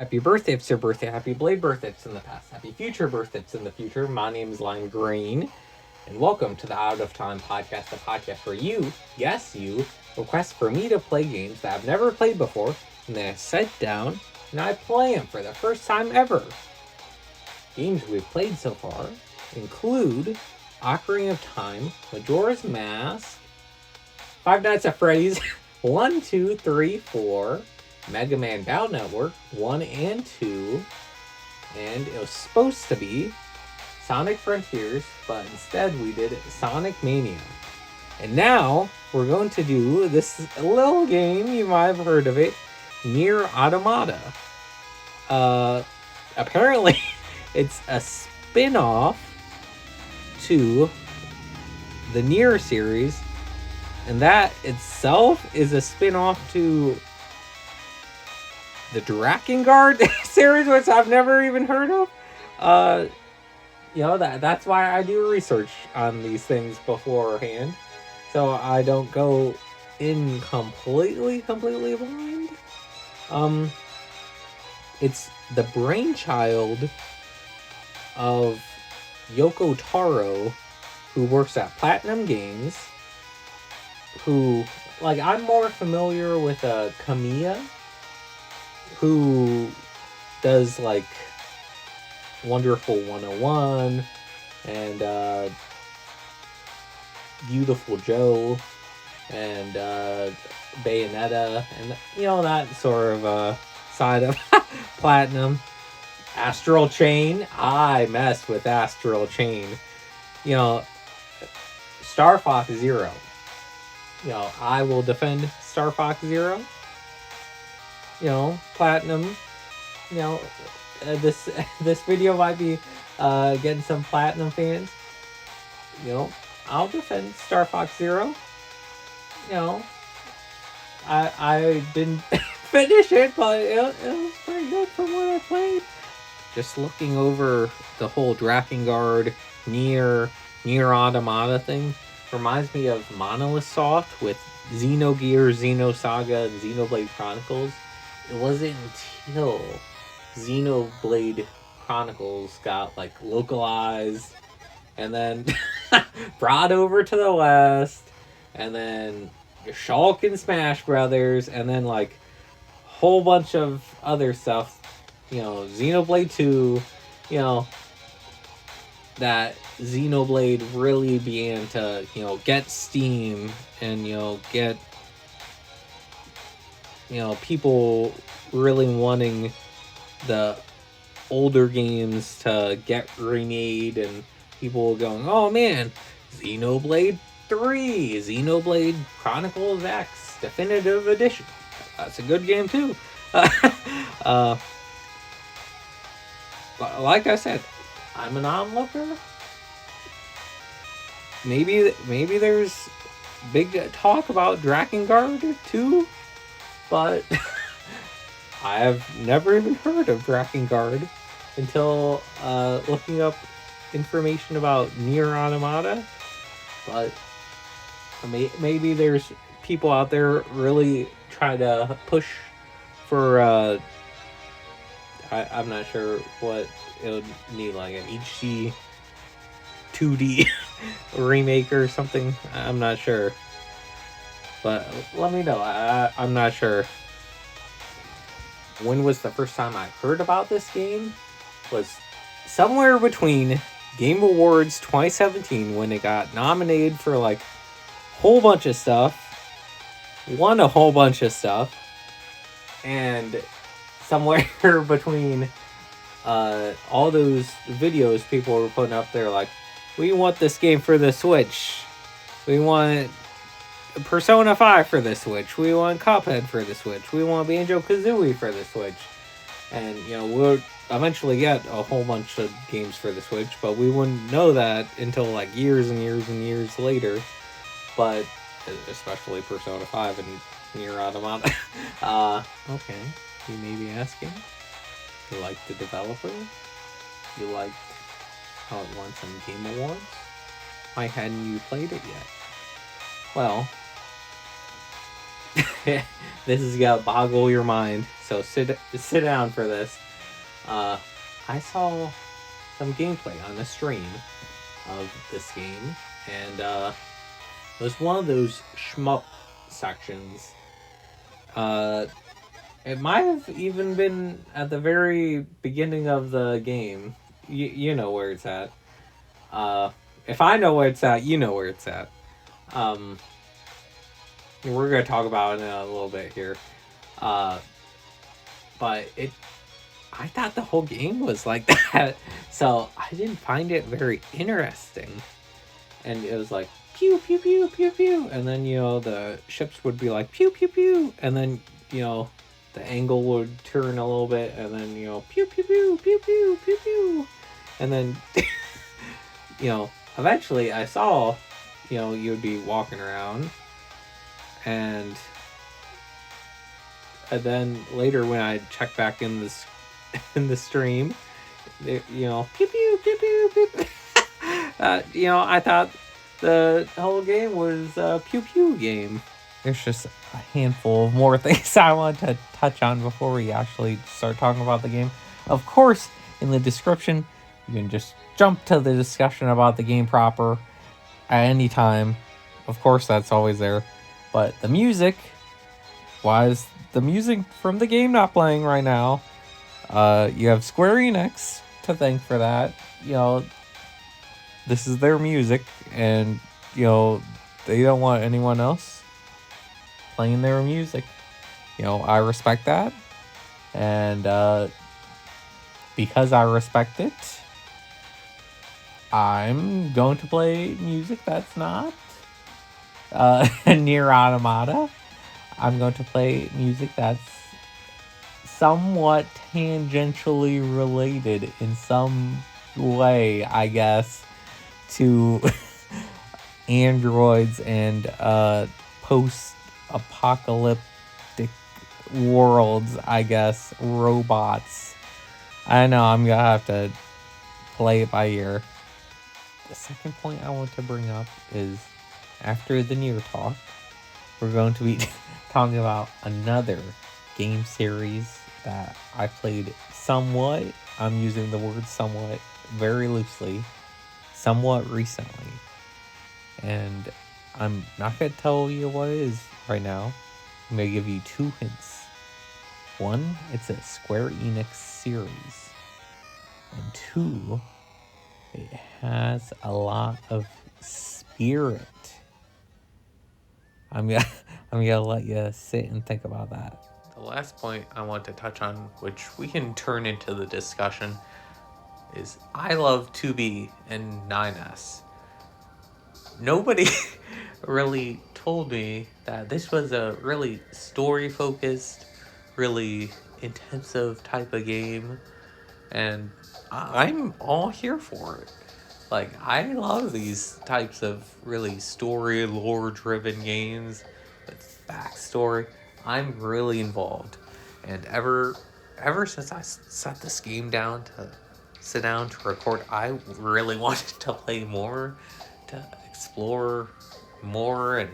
Happy birthday if it's your birthday. Happy belated birthday if it's in the past. Happy future birthday if it's in the future. My name is Lime Green, and welcome to the Out of Time podcast, the podcast where you, yes, you, request for me to play games that I've never played before, and then I sit down and I play them for the first time ever. Games we've played so far include Ocarina of Time, Majora's Mask, Five Nights at Freddy's 1, 2, 3, 4, Mega Man Battle Network 1 and 2, and it was supposed to be Sonic Frontiers, but instead we did Sonic Mania. And now we're going to do this little game, you might have heard of it, NieR Automata. Apparently it's a spin-off to the NieR series, and that itself is a spin-off to the Drakengard series, which I've never even heard of. That's why I do research on these things beforehand, so I don't go in completely blind. It's the brainchild of Yoko Taro, who works at Platinum Games, who, I'm more familiar with Kamiya, who does Wonderful 101 and Beautiful Joe and Bayonetta and that sort of side of Platinum. Astral Chain, I mess with Astral Chain. Star Fox Zero, I will defend Star Fox Zero. Platinum, this video might be getting some Platinum fans. I'll defend Star Fox Zero. I didn't finish it, but it was pretty good from what I played. Just looking over the whole Drakengard NieR Automata thing reminds me of Monolith Soft with Xenogears, Xenosaga, and Xenoblade Chronicles. It wasn't until Xenoblade Chronicles got localized and then brought over to the West, and then Shulk and Smash Brothers, and then whole bunch of other stuff, Xenoblade 2, that Xenoblade really began to, get steam and, get, people really wanting the older games to get remade, and people going, oh man, Xenoblade 3, Xenoblade Chronicles X Definitive Edition. That's a good game too. Like I said, I'm an onlooker. Maybe there's big talk about Drakengard too, but I have never even heard of Drakengard until looking up information about NieR Automata. But maybe there's people out there really trying to push for I'm not sure what it would need, an HD 2D remake or something. I'm not sure, but let me know. I'm not sure. When was the first time I heard about this game? Was somewhere between Game Awards 2017, when it got nominated for whole bunch of stuff, won a whole bunch of stuff, and somewhere between all those videos people were putting up there we want this game for the Switch, we want Persona 5 for the Switch, we want Cuphead for the Switch, we want Banjo-Kazooie for the Switch, and we'll eventually get a whole bunch of games for the Switch, but we wouldn't know that until years and years and years later. But especially Persona 5 and NieR Automata. Okay, you may be asking, you like the developer? You liked how it won some Game Awards? Why hadn't you played it yet? Well, this is gonna boggle your mind. so sit down for this. I saw some gameplay on the stream of this game, and it was one of those shmup sections. It might have even been at the very beginning of the game. You know where it's at. If I know where it's at, you know where it's at. We're gonna talk about it in a little bit here. But I thought the whole game was like that, so I didn't find it very interesting. And it was like pew pew pew pew pew, and then the ships would be like pew pew pew, and then the angle would turn a little bit, and then pew pew pew pew pew pew pew, and then eventually I saw you'd be walking around, and then later when I checked back in this in the stream, pew pew pew pew pew pew. I thought the whole game was a pew pew game. There's just a handful of more things I want to touch on before we actually start talking about the game. Of course, in the description, you can just jump to the discussion about the game proper at any time. Of course, that's always there. But the music, why is the music from the game not playing right now? You have Square Enix to thank for that. This is their music, and they don't want anyone else playing their music. I respect that, and because I respect it, I'm going to play music that's not NieR Automata. I'm going to play music that's somewhat tangentially related in some way, I guess, to androids and post-apocalyptic worlds, I guess, robots. I know I'm gonna have to play it by ear. The second point I want to bring up is, after the NieR talk, we're going to be talking about another game series that I played somewhat. I'm using the word somewhat very loosely. Somewhat recently. And I'm not going to tell you what it is right now. I'm going to give you 2 hints. One, it's a Square Enix series. And 2, it has a lot of spirit. I'm gonna let you sit and think about that. The last point I want to touch on, which we can turn into the discussion, is I love 2B and 9S. Nobody really told me that this was a really story-focused, really intensive type of game, and I'm all here for it. Like, I love these types of really story, lore-driven games with backstory. I'm really involved. And ever since I set this game down to sit down to record, I really wanted to play more, to explore more and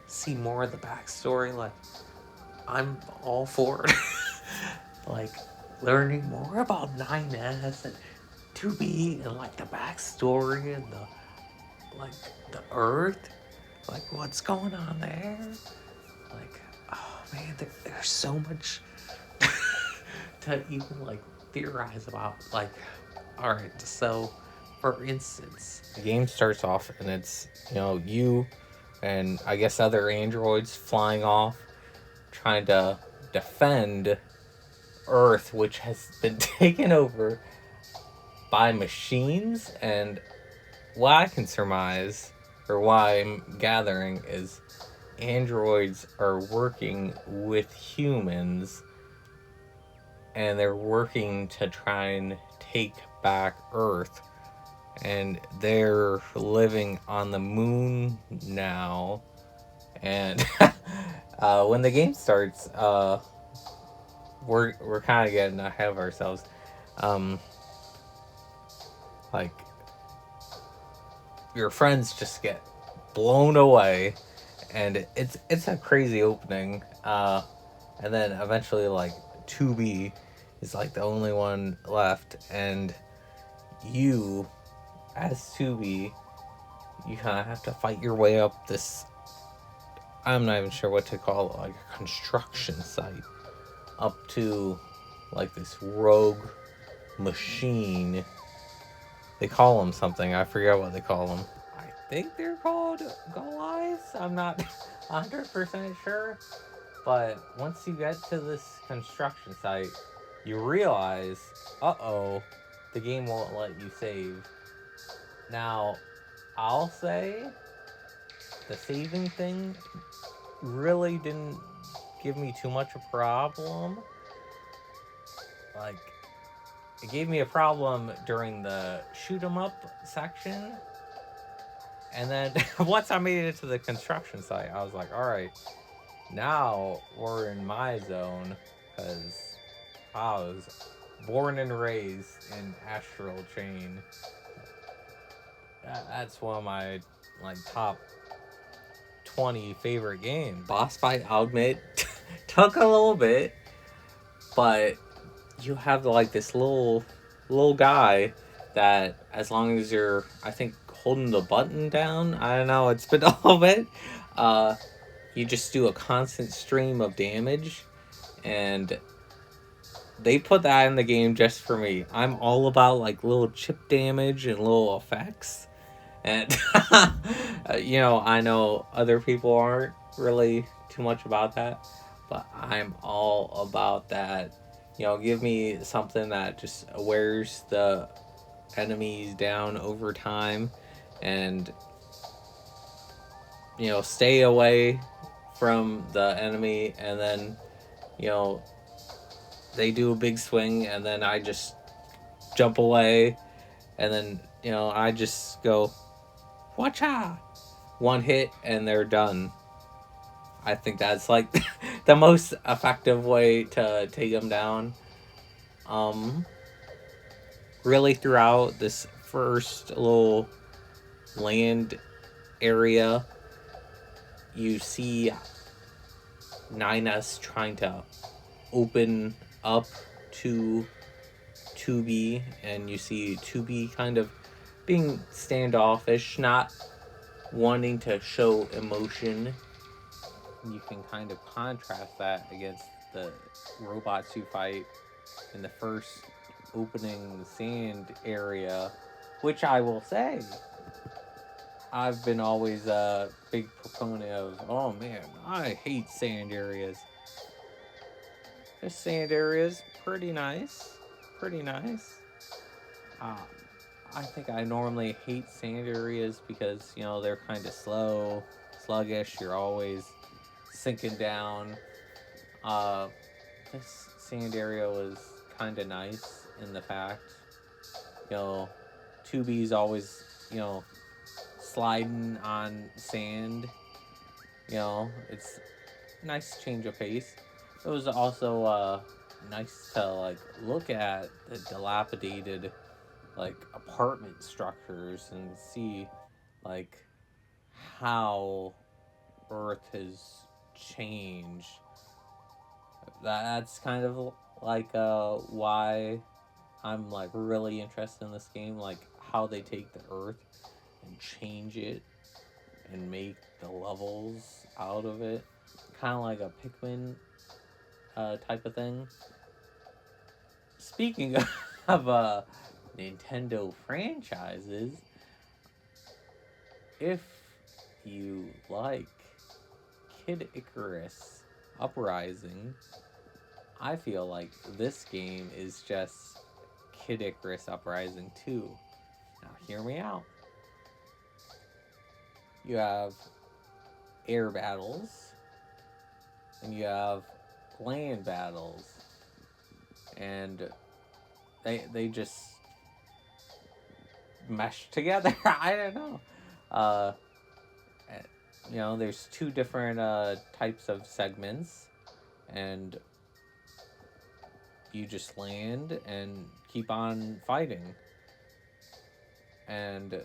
see more of the backstory. Like, I'm all for it. Like, learning more about 9S and 2B and like the backstory and the Earth, like what's going on there. Like, oh man, there's so much to even like theorize about. Like, all right, so for instance, the game starts off and it's you and I guess other androids flying off trying to defend Earth, which has been taken over by machines. And what I can surmise, or what I'm gathering, is androids are working with humans, and they're working to try and take back Earth, and they're living on the moon now. And when the game starts, we're kind of getting ahead of ourselves. Like, your friends just get blown away, and it's a crazy opening. And then eventually, like, 2B is like the only one left, and you, as 2B, you kind of have to fight your way up this, I'm not even sure what to call it, like a construction site, up to like this rogue machine. They call them something. I forget what they call them. I think they're called Goliaths. I'm not 100% sure. But once you get to this construction site, you realize, uh-oh, the game won't let you save. Now, I'll say the saving thing really didn't give me too much a problem. Like, it gave me a problem during the shoot 'em up section. And then once I made it to the construction site, I was like, all right, now we're in my zone, because I was born and raised in Astral Chain. That's one of my like top 20 favorite games. Boss fight, I'll admit, took a little bit, but you have like this little guy that, as long as you're, I think, holding the button down, I don't know, it's been a little bit, you just do a constant stream of damage, and they put that in the game just for me. I'm all about like little chip damage and little effects, and I know other people aren't really too much about that, but I'm all about that. Give me something that just wears the enemies down over time, and stay away from the enemy, and then they do a big swing, and then I just jump away, and then I just go, watch out, one hit, and they're done. I think that's like the most effective way to take them down. Really, throughout this first little land area, you see Nina's trying to open up to 2B, and you see 2B kind of being standoffish, not wanting to show emotion. You can kind of contrast that against the robots you fight in the first opening sand area, which I will say, I've been always a big proponent of. Oh man, I hate sand areas. This sand area's pretty nice. Pretty nice. I think I normally hate sand areas because, they're kind of slow, sluggish. You're always sinking down. This sand area was kind of nice in the fact, 2B's always, sliding on sand. It's a nice change of pace. It was also nice to like look at the dilapidated like apartment structures and see like how Earth has changed. That's kind of like why I'm like really interested in this game, like how they take the Earth and change it and make the levels out of it, kind of like a Pikmin type of thing. Speaking of Nintendo franchises, if you like Kid Icarus Uprising, I feel like this game is just Kid Icarus Uprising 2. Now, hear me out. You have air battles, and you have land battles, and they just mesh together. I don't know. There's two different types of segments, and you just land and keep on fighting. And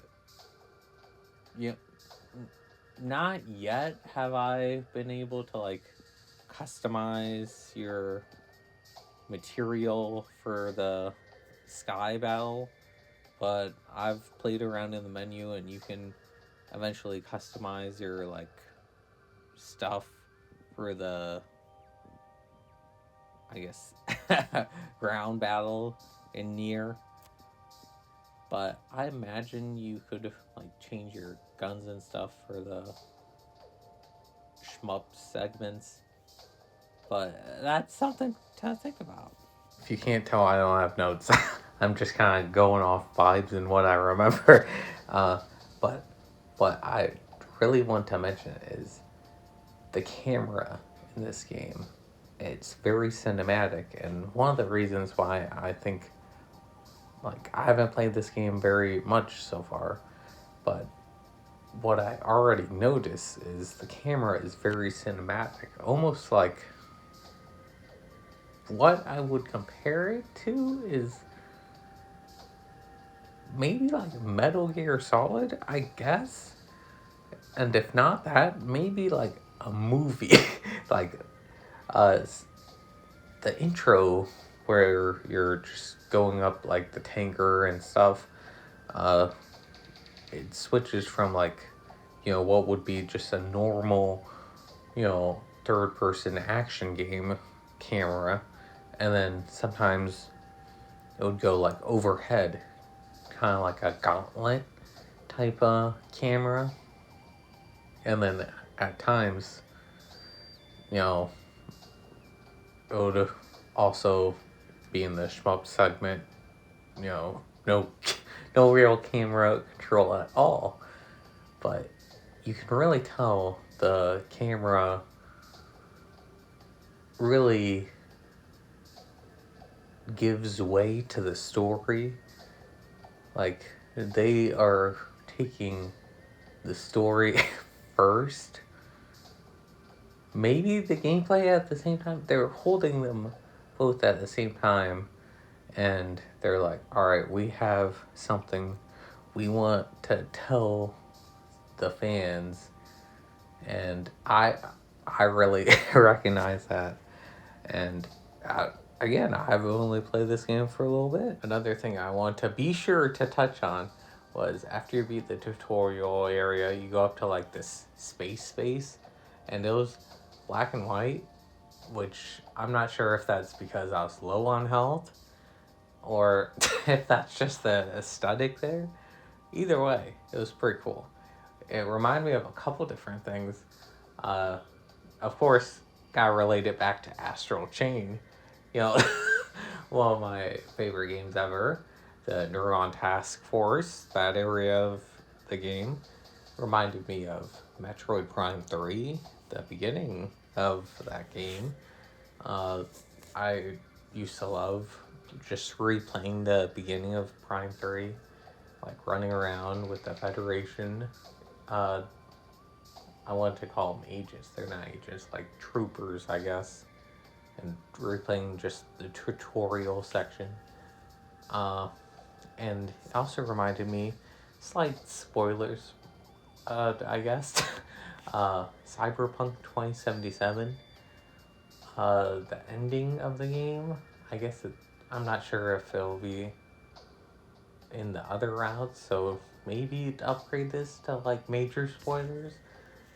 not yet have I been able to like customize your material for the sky battle, but I've played around in the menu and you can eventually customize your like stuff for the, I guess, ground battle in NieR. But I imagine you could like change your guns and stuff for the shmup segments. But that's something to think about. If you can't tell, I don't have notes. I'm just kind of going off vibes and what I remember. But what I really want to mention is the camera in this game. It's very cinematic, and one of the reasons why I think, like, I haven't played this game very much so far, but what I already noticed is the camera is very cinematic, almost like what I would compare it to is maybe like Metal Gear Solid, I guess. And if not that, maybe like a movie, like uh, the intro where you're just going up like the tanker and stuff. Uh, it switches from like, what would be just a normal, third person action game camera, and then sometimes it would go like overhead, kind of like a gauntlet type of camera, and then at times, you know, it would also be in the shmup segment, no no real camera control at all, but you can really tell the camera really gives way to the story. Like, they are taking the story first. Maybe the gameplay at the same time. They're holding them both at the same time. And they're like, alright, we have something we want to tell the fans. And I really recognize that. And again, I've only played this game for a little bit. Another thing I want to be sure to touch on was after you beat the tutorial area, you go up to like this space, and it was black and white, which I'm not sure if that's because I was low on health or if that's just the aesthetic there. Either way, it was pretty cool. It reminded me of a couple different things. Of course, gotta relate it back to Astral Chain. One of my favorite games ever. The Neuron Task Force, that area of the game, reminded me of Metroid Prime 3, the beginning of that game. I used to love just replaying the beginning of Prime 3, like running around with the Federation. I want to call them agents. They're not agents, like troopers, I guess. And replaying just the tutorial section. And it also reminded me, slight spoilers, I guess, Cyberpunk 2077. The ending of the game, I guess I'm not sure if it'll be in the other routes, so maybe upgrade this to like major spoilers.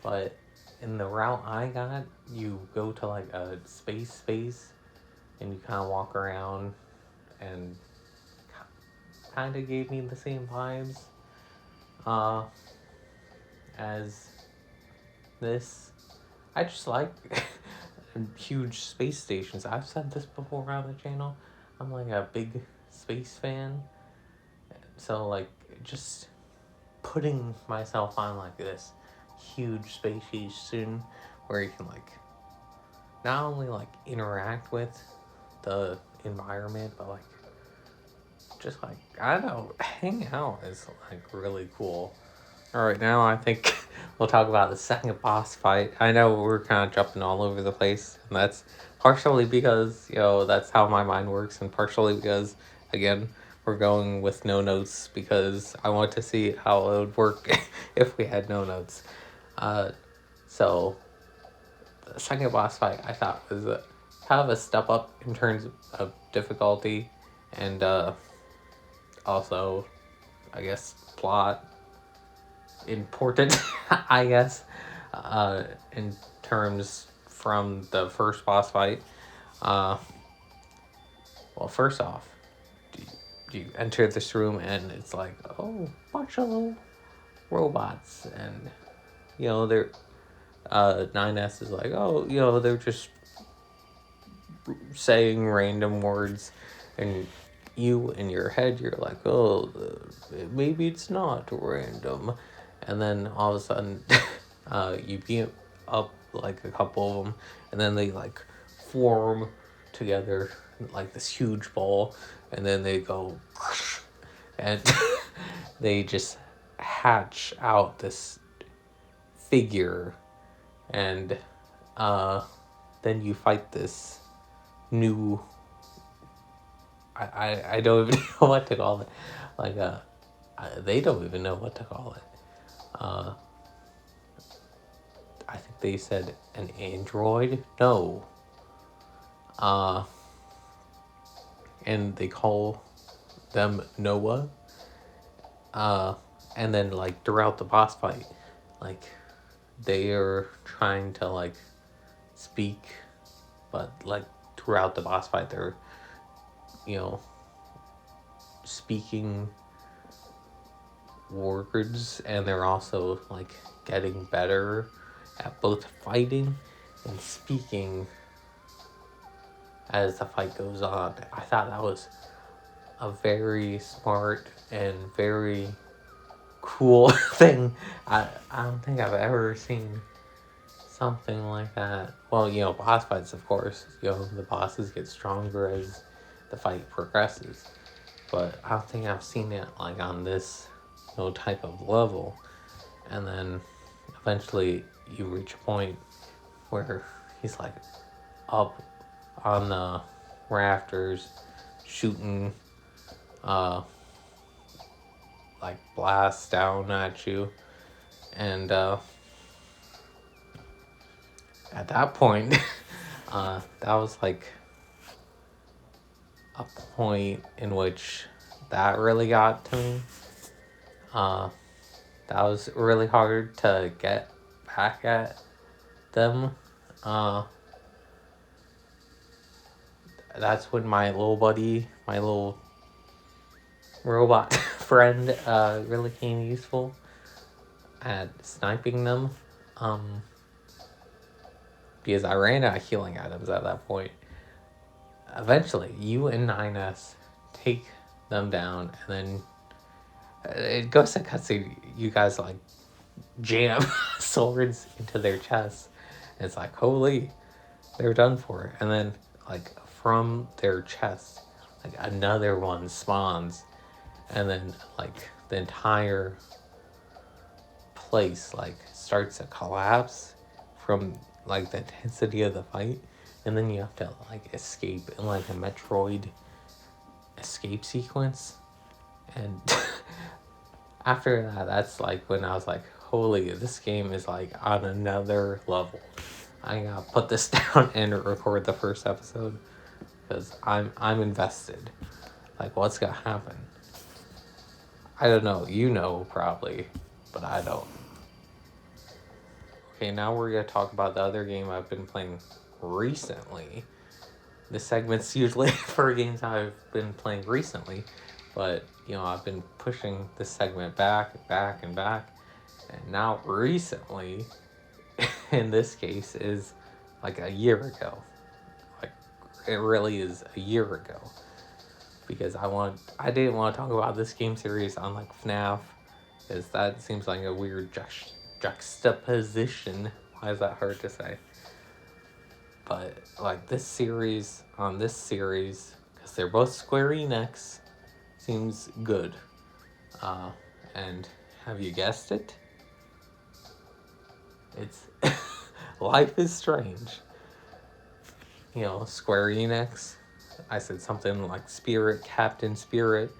But in the route I got, you go to like a space, and you kind of walk around, and kind of gave me the same vibes as this. I just like huge space stations. I've said this before on the channel. I'm like a big space fan. So like just putting myself on like this huge space station where you can like not only like interact with the environment, but like just like, I don't know, hang out is like really cool. Alright, now I think we'll talk about the second boss fight. I know we're kind of jumping all over the place, and that's partially because, that's how my mind works, and partially because, again, we're going with no notes because I want to see how it would work if we had no notes. So, the second boss fight I thought was kind of a step up in terms of difficulty, and also, I guess, plot important, I guess, in terms from the first boss fight. Well, first off, you enter this room and it's like, oh, bunch of robots, and they're 9S is like, oh, they're just saying random words, and you in your head you're like, oh, maybe it's not random, and then all of a sudden you beat up like a couple of them, and then they like form together like this huge ball, and then they go and they just hatch out this figure, and then you fight this new, I don't even know what to call it, like they don't even know what to call it. I think they said an android. No. And they call them Noah. And then like throughout the boss fight, like they are trying to like speak, but like throughout the boss fight they're speaking words, and they're also like getting better at both fighting and speaking as the fight goes on. I thought that was a very smart and very cool thing. I don't think I've ever seen something like that. Well, boss fights, of course, the bosses get stronger as the fight progresses, but I don't think I've seen it like on this type of level. And then eventually you reach a point where he's like up on the rafters shooting like blasts down at you, and at that point that was like a point in which that really got to me. That was really hard to get back at them. That's when my little buddy, my little robot friend, really came useful at sniping them. Because I ran out of healing items at that point. Eventually, you and 9S take them down, and then it goes to cutscene. You guys like jam swords into their chests. And it's like, holy, they're done for. And then like from their chest, like another one spawns, and then like the entire place like starts to collapse from like the intensity of the fight, and then you have to like escape in like a Metroid escape sequence. And after that, that's like when I was like, holy, this game is like on another level. I gotta put this down and record the first episode, because I'm invested. Like, what's gonna happen? I don't know, probably, but I don't. Okay, now we're gonna talk about the other game I've been playing recently. This segment's usually for games I've been playing recently, but I've been pushing this segment back, and now recently, in this case, is like a year ago. Like, it really is a year ago, because I didn't want to talk about this game series on like FNAF, because that seems like a weird juxtaposition. Why is that hard to say? But like this series, because they're both Square Enix, seems good. And have you guessed it? It's Life is Strange. Square Enix. I said something like Spirit, Captain Spirit.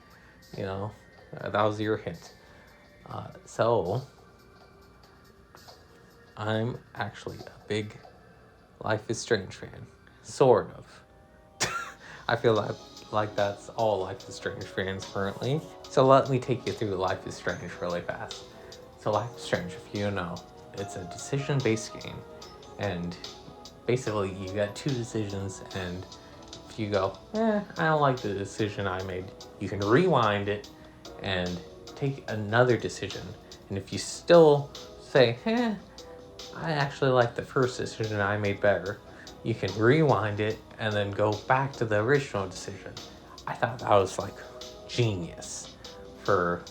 That was your hint. So I'm actually a big Life is Strange fan. Sort of. I feel like that's all Life is Strange fans currently. So let me take you through Life is Strange really fast. So Life is Strange, if you know, it's a decision-based game. And basically you got two decisions, and if you go, I don't like the decision I made, you can rewind it and take another decision. And if you still say, I actually like the first decision I made better, you can rewind it and then go back to the original decision. I thought that was like genius for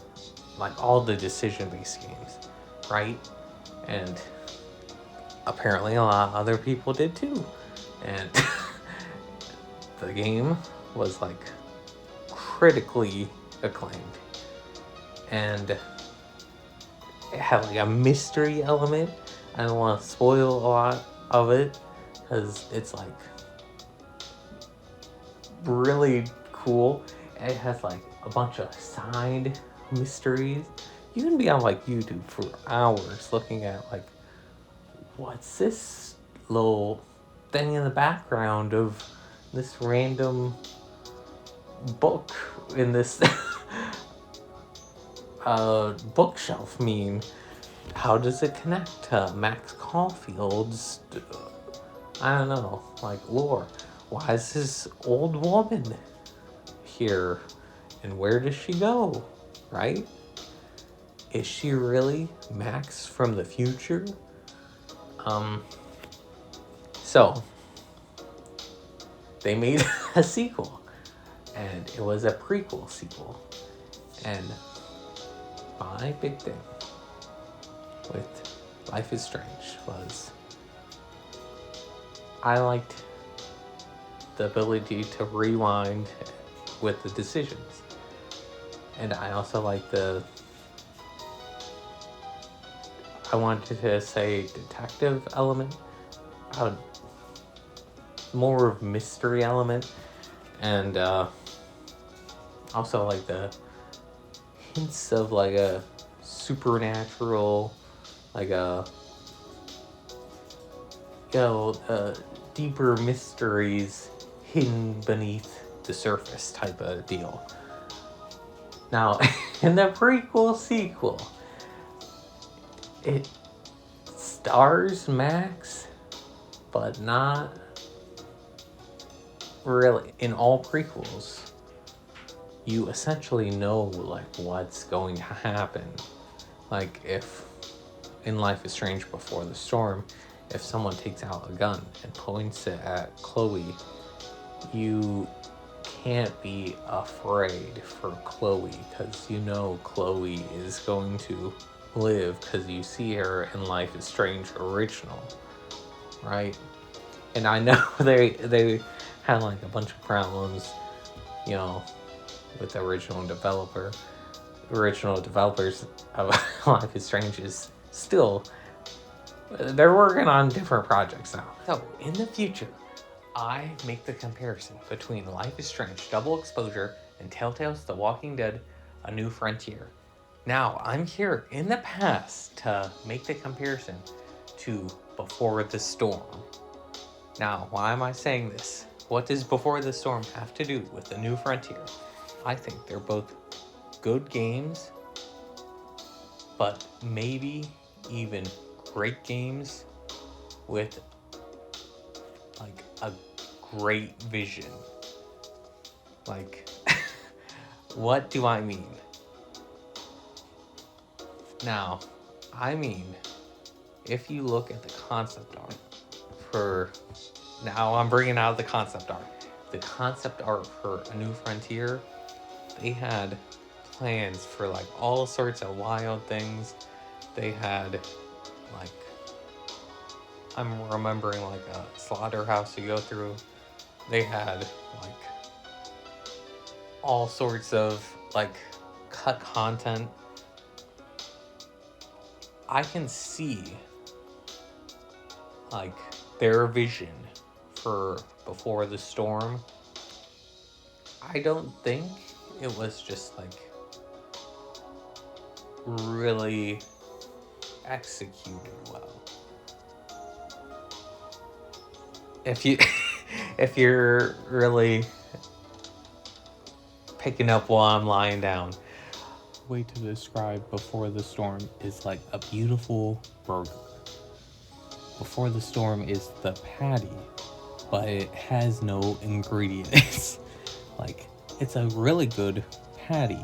like all the decision-based games, right? And apparently a lot of other people did too. And the game was like critically acclaimed. And it had like a mystery element. I don't want to spoil a lot of it because it's like really cool. It has like a bunch of side mysteries. You can be on like YouTube for hours looking at like, what's this little thing in the background of this random book in this bookshelf mean? How does it connect to Max Caulfield's, I don't know, like lore? Why is this old woman here? And where does she go, right? Is she really Max from the future? So they made a sequel, and it was a prequel sequel. And my big thing with Life is Strange was I liked the ability to rewind with the decisions. And I also like I wanted to say detective element, more of mystery element, and also like the hints of like a supernatural, like a deeper mysteries hidden beneath the surface type of deal. Now, in the prequel sequel, it stars Max, but not really. In all prequels, you essentially know like what's going to happen. Like if in Life is Strange Before the Storm, if someone takes out a gun and points it at Chloe, you can't be afraid for Chloe because you know Chloe is going to live because you see her in Life is Strange original, right? And I know they had like a bunch of problems, you know, with the original developers of Life is Strange is still, they're working on different projects now. So in the future, I make the comparison between Life is Strange Double Exposure and Telltale's The Walking Dead A New Frontier. Now, I'm here in the past to make the comparison to Before the Storm. Now, why am I saying this? What does Before the Storm have to do with The New Frontier? I think they're both good games, but maybe even great games with like a great vision. Like, what do I mean? Now, I mean, if you look at the concept art for, now I'm bringing out the concept art. The concept art for A New Frontier, they had plans for like all sorts of wild things. They had like, I'm remembering like a slaughterhouse to go through. They had like all sorts of like cut content. I can see like their vision for Before the Storm. I don't think it was just like really executed well. If you if you're really picking up while I'm lying down. Way to describe Before the Storm is like a beautiful burger. Before the Storm is the patty, but it has no ingredients. Like, it's a really good patty,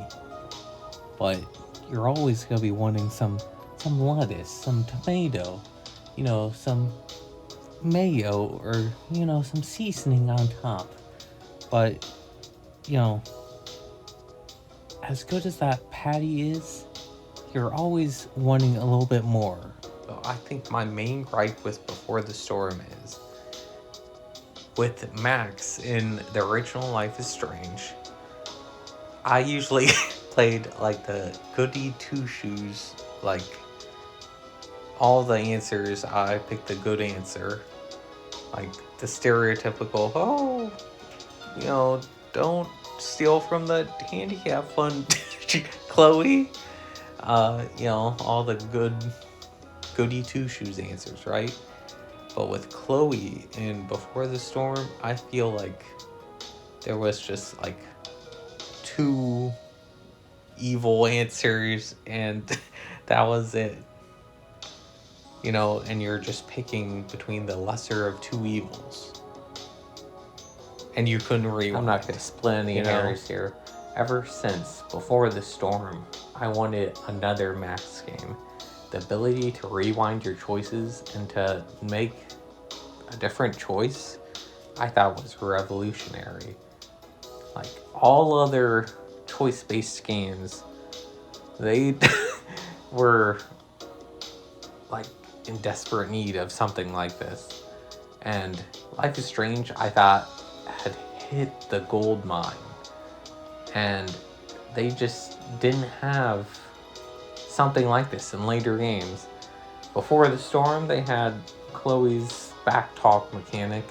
but you're always gonna be wanting some lettuce, some tomato, some mayo, or some seasoning on top. But as good as that patty is, you're always wanting a little bit more. So I think my main gripe with Before the Storm is with Max in the original Life is Strange. I usually played like the goody two shoes, like all the answers I picked a good answer, like the stereotypical don't steal from the handicap fund Chloe, all the goody two shoes answers, right? But with Chloe in Before the Storm, I feel like there was just like two evil answers and that was it. And you're just picking between the lesser of two evils. And you couldn't rewind. I'm not going to split any hairs here. Ever since Before the Storm, I wanted another Max game. The ability to rewind your choices and to make a different choice, I thought was revolutionary. Like, all other choice-based games, they were, like, in desperate need of something like this. And Life is Strange, I thought, had hit the gold mine. And they just didn't have something like this in later games. Before the Storm, they had Chloe's backtalk mechanic.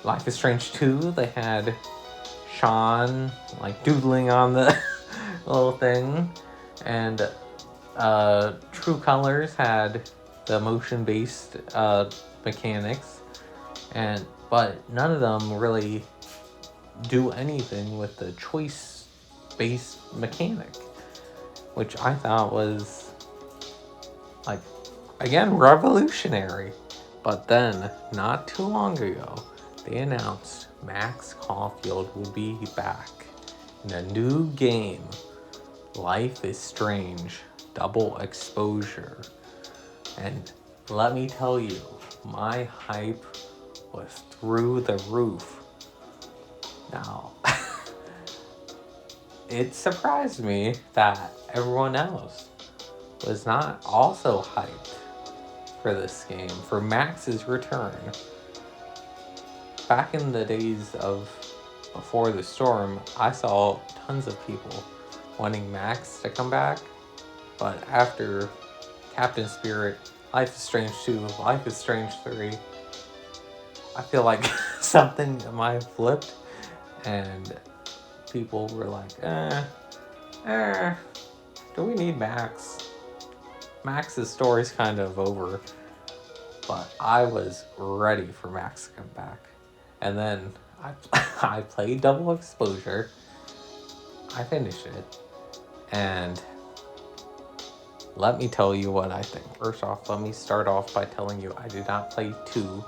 Life is Strange 2, they had Sean like doodling on the little thing. And True Colors had the motion-based mechanics. But none of them really do anything with the choice-based mechanic, which I thought was, like, again, revolutionary. But then, not too long ago, they announced Max Caulfield will be back in a new game, Life is Strange Double Exposure. And let me tell you, my hype was through the roof. Now, it surprised me that everyone else was not also hyped for this game, for Max's return. Back in the days of Before the Storm, I saw tons of people wanting Max to come back, but after Captain Spirit, Life is Strange 2, Life is Strange 3, I feel like something might have flipped, and people were like, do we need Max? Max's story's kind of over. But I was ready for Max to come back. And then I played Double Exposure. I finished it. And let me tell you what I think. First off, let me start off by telling you I did not play 2.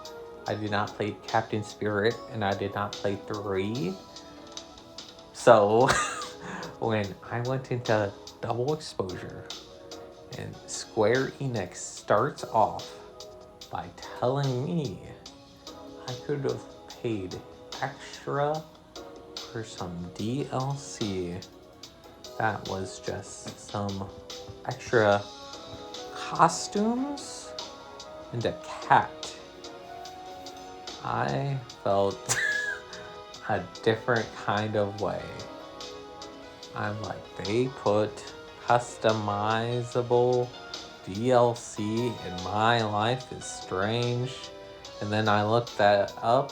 I did not play Captain Spirit. And I did not play 3. So, when I went into Double Exposure, and Square Enix starts off by telling me I could have paid extra for some DLC that was just some extra costumes and a cat. I felt a different kind of way. I'm like, they put customizable DLC in my Life is Strange. And then I looked that up,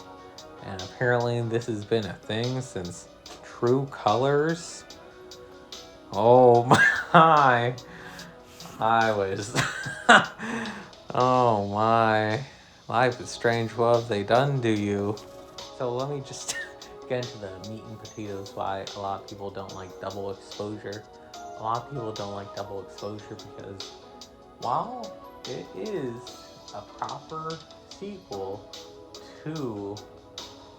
and apparently this has been a thing since True Colors. Oh my. I was oh my. Life is Strange, what have they done to you? So let me just get into the meat and potatoes why a lot of people don't like double exposure. A lot of people don't like double exposure because while it is a proper sequel to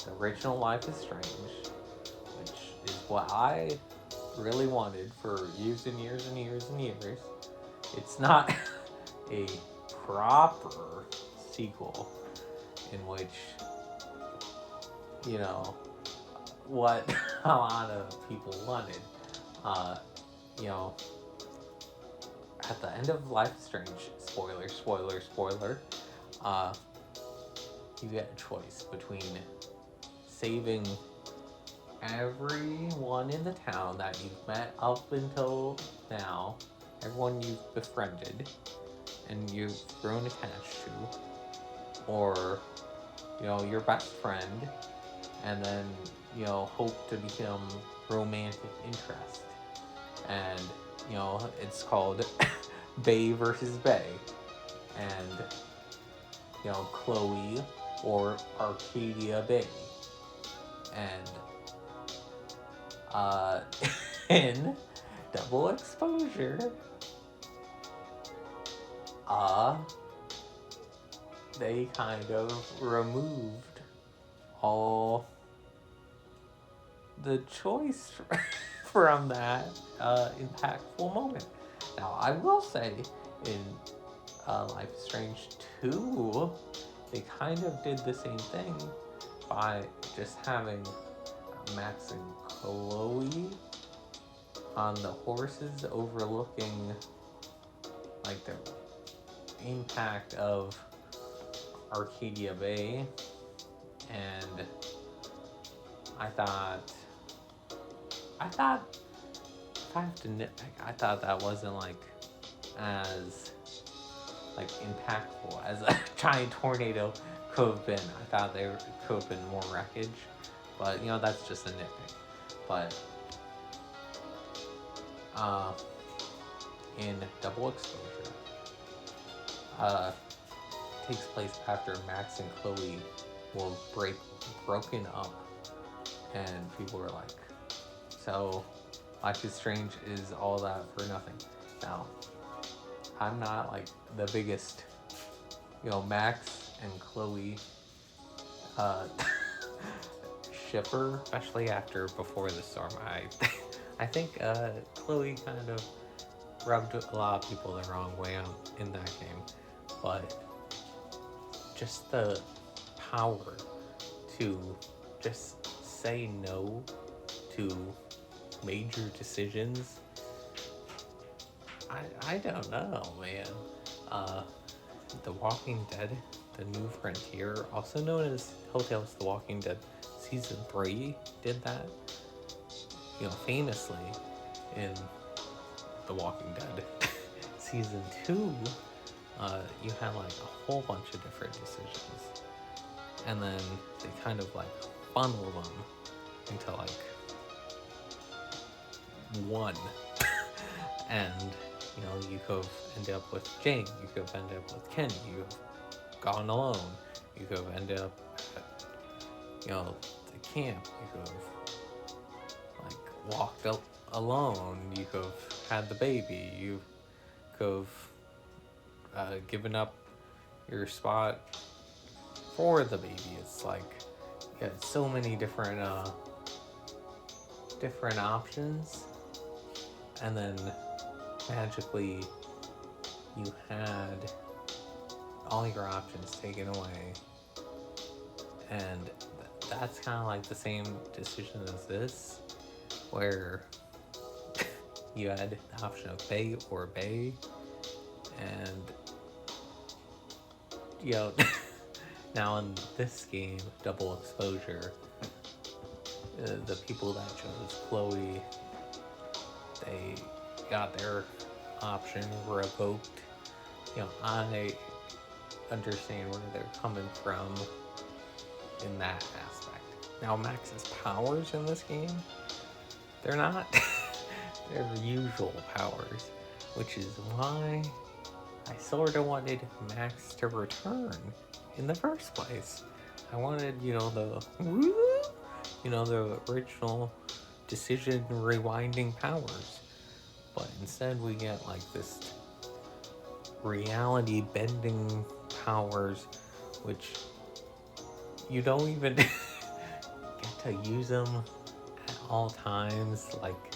the original Life is Strange, which is what I really wanted for years and years and years and years, it's not a proper sequel in which, you know, what a lot of people wanted. You know, at the end of Life is Strange, spoiler, you get a choice between saving everyone in the town that you've met up until now, everyone you've befriended and you've grown attached to, or, you know, your best friend, and then, you know, hope to become romantic interest. And, you know, it's called Bay versus Bay. And, you know, Chloe or Arcadia Bay. And, in double exposure, they kind of removed all the choice from that impactful moment. Now, I will say, in Life is Strange 2, they kind of did the same thing by just having Max and Chloe on the horses overlooking like the impact of Arcadia Bay, and I thought if I have to nitpick, I thought that wasn't like as like impactful as a giant tornado could have been. I thought there could have been more wreckage, but you know, that's just a nitpick. But in double exposure, takes place after Max and Chloe were broken up, and people were like, so Life is Strange is all that for nothing. Now, I'm not like the biggest, you know, Max and Chloe shipper, especially after Before the Storm. I think Chloe kind of rubbed a lot of people the wrong way in that game, but just the power to just say no to major decisions. I don't know, man. The Walking Dead, The New Frontier, also known as Telltale's The Walking Dead Season 3, did that. You know, famously in The Walking Dead Season 2, you had like a whole bunch of different decisions. And then they kind of like funnel them into like one. And, you know, you could have ended up with Jane, you could have ended up with Kenny, you could have gone alone, you could have ended up at, you know, the camp, you could have like walked alone, you could have had the baby, you could have given up your spot for the baby. It's like you had so many different options, and then magically you had all your options taken away, and that's kind of like the same decision as this, where you had the option of Bay or Bay, and you know, now in this game, double exposure, the people that chose Chloe, they got their option revoked. You know, I understand where they're coming from in that aspect. Now, Max's powers in this game, they're not their usual powers, which is why I sort of wanted Max to return in the first place. I wanted, the original decision rewinding powers, but instead we get like this reality bending powers, which you don't even get to use them at all times. Like,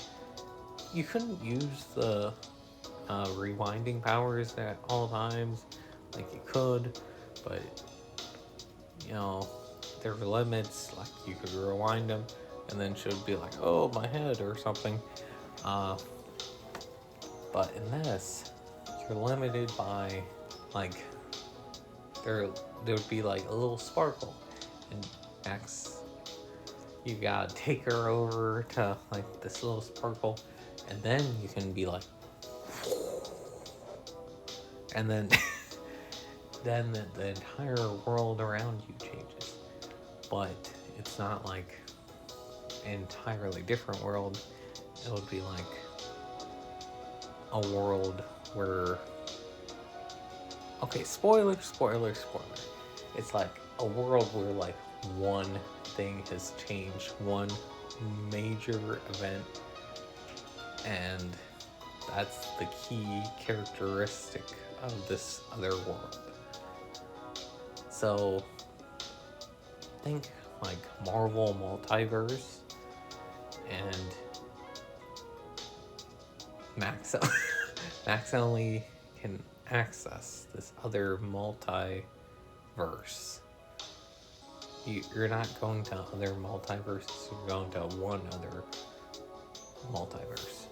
you couldn't use the rewinding powers at all times. Like, you could, but there were limits. Like, you could rewind them and then she'd be like, oh, my head or something. But in this, you're limited by, like, there would be like a little sparkle, and Max, you gotta take her over to like this little sparkle, and then you can be like, and then then the entire world around you changes. But it's not like an entirely different world. It would be like a world where, okay, spoiler. It's like a world where like one thing has changed, one major event, and that's the key characteristic of this other world. So think like Marvel multiverse, and Max only can access this other multiverse. You're not going to other multiverses, you're going to one other multiverse.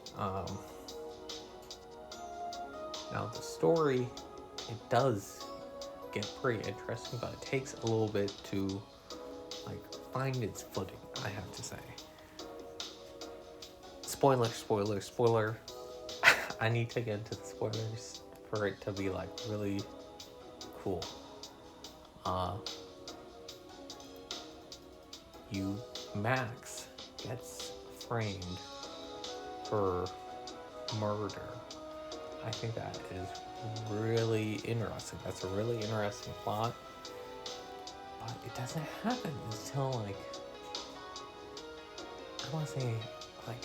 Now the story, it does get pretty interesting, but it takes a little bit to like find its footing, I have to say. Spoiler. I need to get into the spoilers for it to be like really cool. Max gets framed for murder. I think that is really interesting. That's a really interesting plot. But it doesn't happen until like, I want to say like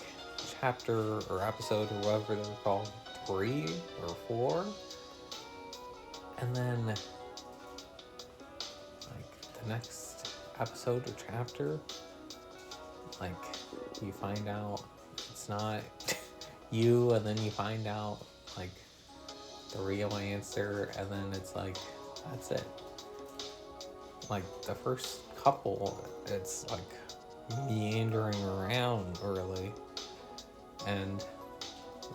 chapter or episode or whatever they're called, 3 or 4. And then like the next episode or chapter, like you find out it's not you, and then you find out like the real answer, and then it's like, that's it. Like the first couple, it's like meandering around really, and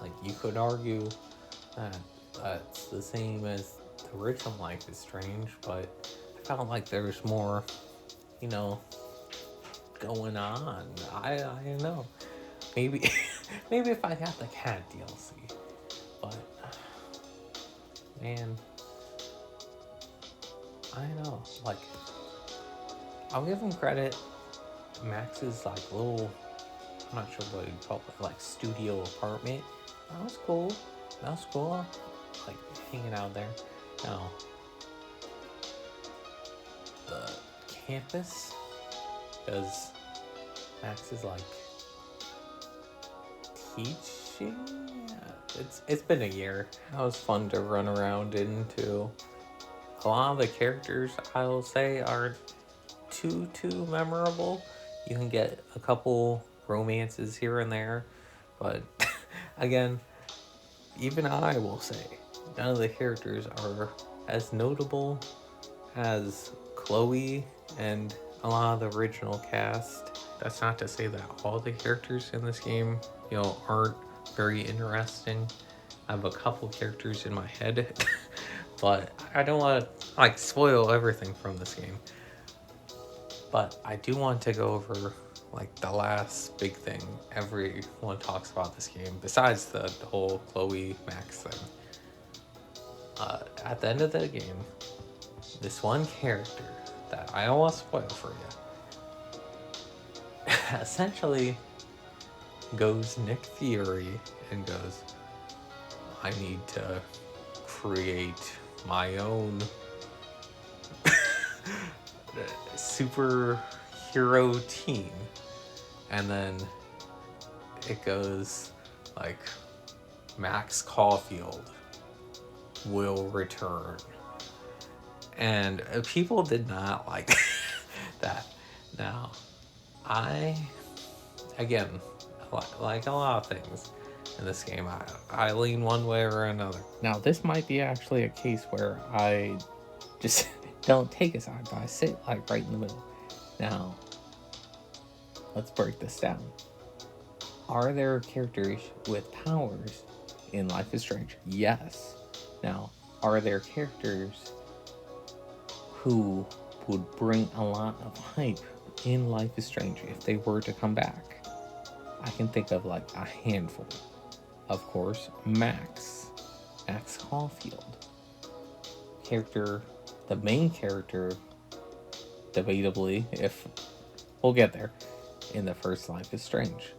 like you could argue that that's the same as the original Life is Strange, but I felt like there's more, going on. I don't know. Maybe if I got the cat DLC, but man, I don't know. Like, I'll give him credit. Max's like little, I'm not sure what you'd call it, like studio apartment. That was cool. Like hanging out there. Now, the campus, because Max is like teaching. It's been a year. That was fun to run around into. A lot of the characters, I will say, aren't too memorable. You can get a couple romances here and there, but again, even I will say none of the characters are as notable as Chloe and a lot of the original cast. That's not to say that all the characters in this game, aren't very interesting. I have a couple characters in my head, but I don't want to spoil everything from this game. But I do want to go over the last big thing everyone talks about this game, besides the whole Chloe Max thing. At the end of the game, this one character that I don't want to spoil for you essentially goes Nick Fury and goes, I need to create my own superhero team, and then it goes like Max Caulfield will return, and people did not like that. Now, again, like a lot of things in this game, I lean one way or another. Now, this might be actually a case where I just don't take a side, but I sit like right in the middle. Now, let's break this down. Are there characters with powers in Life is Strange? Yes. Now, are there characters who would bring a lot of hype in Life is Strange if they were to come back? I can think of like a handful. Of course, Max Caulfield. The main character, debatably, if we'll get there, in the first Life is Strange.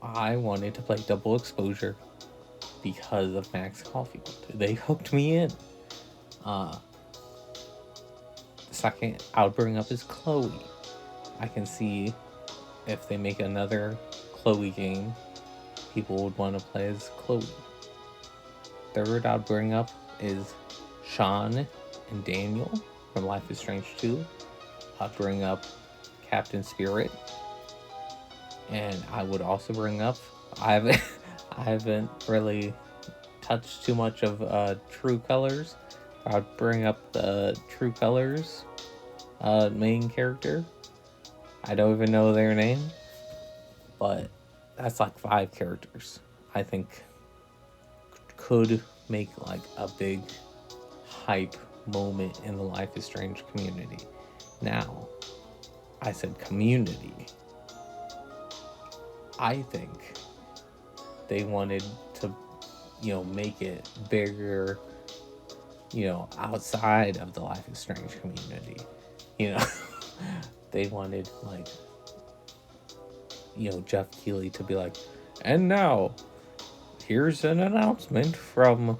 I wanted to play Double Exposure because of Max Caulfield. They hooked me in. The second I'll bring up is Chloe. I can see if they make another Chloe game, people would want to play as Chloe. Third I'll bring up is Sean and Daniel from Life is Strange 2. I'll bring up Captain Spirit. And I would also bring up, I haven't really touched too much of True Colors. I'd bring up the True Colors main character. I don't even know their name, but that's like 5 characters I think could make like a big hype moment in the Life is Strange community. Now, I said community. I think they wanted to, make it bigger, outside of the Life is Strange community. They wanted, like, Jeff Keighley to be like, and now, here's an announcement from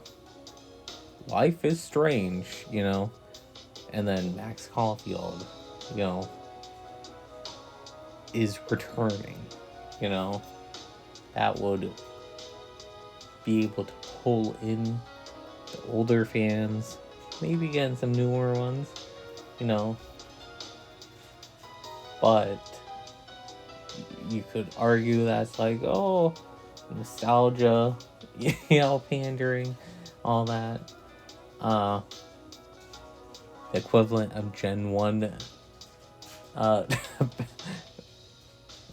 Life is Strange, and then Max Caulfield, is returning. That would be able to pull in the older fans, maybe getting some newer ones, but you could argue that's like, oh, nostalgia, pandering, all that. The equivalent of Gen 1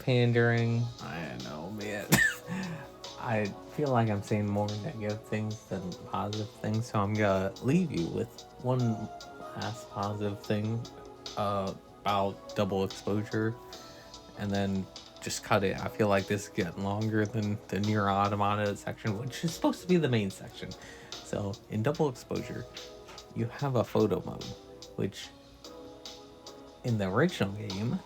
pandering. I don't know, man. I feel like I'm saying more negative things than positive things, so I'm gonna leave you with one last positive thing about Double Exposure, and then just cut it. I feel like this is getting longer than the NieR Automata section, which is supposed to be the main section. So in Double Exposure, you have a photo mode, which in the original game,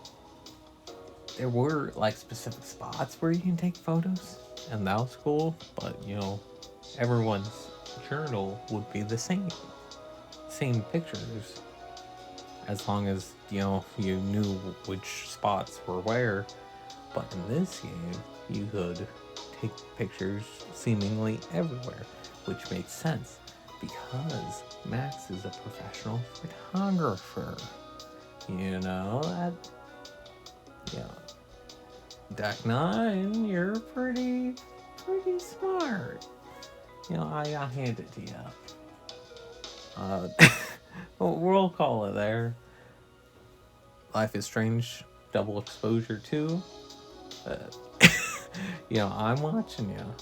there were like specific spots where you can take photos, and that was cool, but everyone's journal would be the same pictures, as long as you knew which spots were where. But in this game, you could take pictures seemingly everywhere, which makes sense because Max is a professional photographer. Deck 9, you're pretty smart. I hand it to you. We'll call it there. Life is Strange Double Exposure 2. I'm watching you.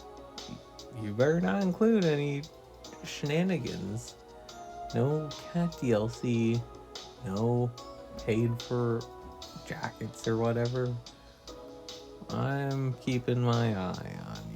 You better not include any shenanigans. No cat DLC. No paid for jackets or whatever. I'm keeping my eye on you.